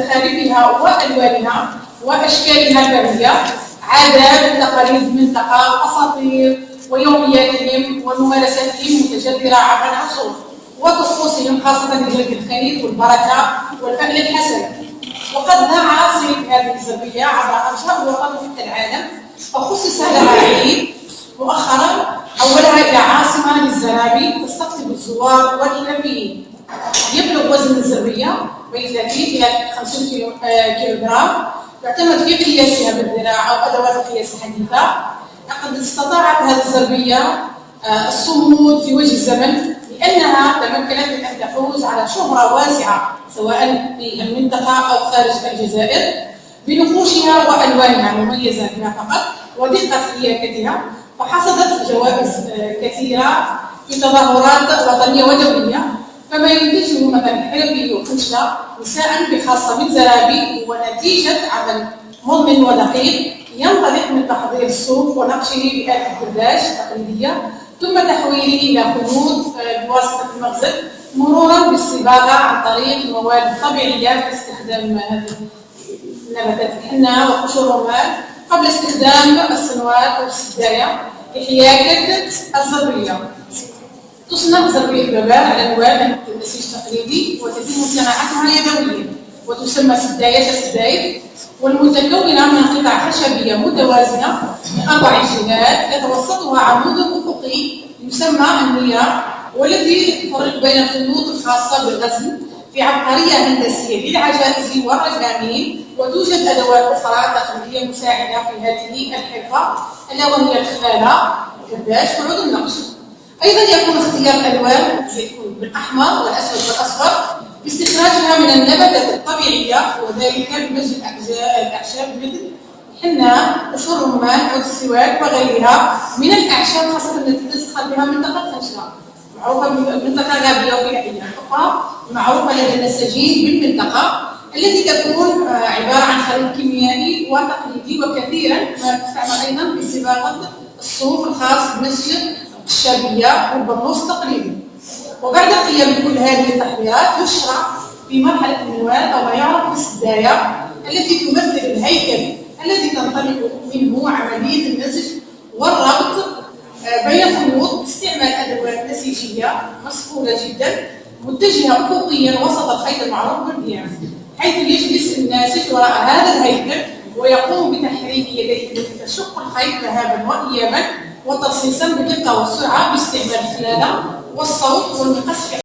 زخارفها والوانها واشكالها البريه، عادات تقاليد المنطقه واساطير ويومياتهم وممارساتهم متجذره عبر العصور وطقوسهم خاصه بجلب الخير والبركه والفأل الحسنه. وقد دعا صيد هذه الزربيه عبر ارجاء الوطن وحتى العالم، فخصص لها عيد مؤخرا حولها الى عاصمه للزرابي تستقطب الزوار والاعلاميين. يبلغ وزن الزربيه بين 30 الى 50 كيلوغرام، تعتمد في قياسها بالذراع او ادوات القياس الحديثه. لقد استطاعت هذه الزربيه الصمود في وجه الزمن لانها تمكنت من ان تفوز على شهره واسعه سواء في المنطقه او خارج الجزائر بنقوشها والوانها المميزه بها فقط ودقه حياكتها، فحصدت جوائز كثيره في تظاهرات وطنيه ودوليه. فما ينتجه مثلا حربي وقنشله نساء بخاصه من زرابي هو نتيجه عمل مضمن ودقيق ينطلق من تحضير الصوف ونقشه بآلة الكرداج التقليديه ثم تحويله الى خيوط بواسطه المغزل مرورا بالصباغه عن طريق المواد الطبيعيه في استخدام هذه نباتات الحنه وقشور الرمان قبل استخدام السنوات والسدايه لحياكه الزربيه. تصنع زربيه بابار على الوان النسيج التقليدي وتتم صناعتها يدويا وتسمى سدايه السدايد، والمتكونه من قطع خشبيه متوازنه من 4 جهات يتوسطها عمود افقي يسمى النيره، والذي يفرق بين الخيوط الخاصه بالغزل في عبقريه هندسيه للعجائز والرجامين. وتوجد ادوات اخرى تقليديه مساعده في هذه الحرفه الا وهي الخلاله والكرداج وعود النقش. ايضا يكون اختيار الالوان يكون بالاحمر والاسود والاصفر باستخراجها من النباتات الطبيعيه وذلك بمزج الاعشاب مثل الحناء قشور الرمان عود السواك وغيرها من الاعشاب خاصه التي تزخر بها منطقه خنشله معروفه بالمنطقه غابيه وفي احياء اخرى معروفه لدى النساجين بالمنطقه التي تكون عباره عن خليط كيميائي وتقليدي، وكثيرا ما تستعمل ايضا في صباغه الصوف الخاص بنسج الشابيه والبرنوس التقليدي. وبعد قيام كل هذه التحضيرات يشرع في مرحله الموال او ما يعرف بالسدايه التي تمثل الهيكل الذي تنطلق منه عمليه النسج والربط بين الخيوط باستعمال ادوات نسيجيه مصقوله جدا متجهه افقيا وسط الخيط المعروف بالبيان، حيث يجلس الناسج وراء هذا الهيكل ويقوم بتحريك يديه التي تشق الخيط ذهابا وايابا وترصيصا بدقه وسرعه باستعمال الخلاله والصوت والمقص.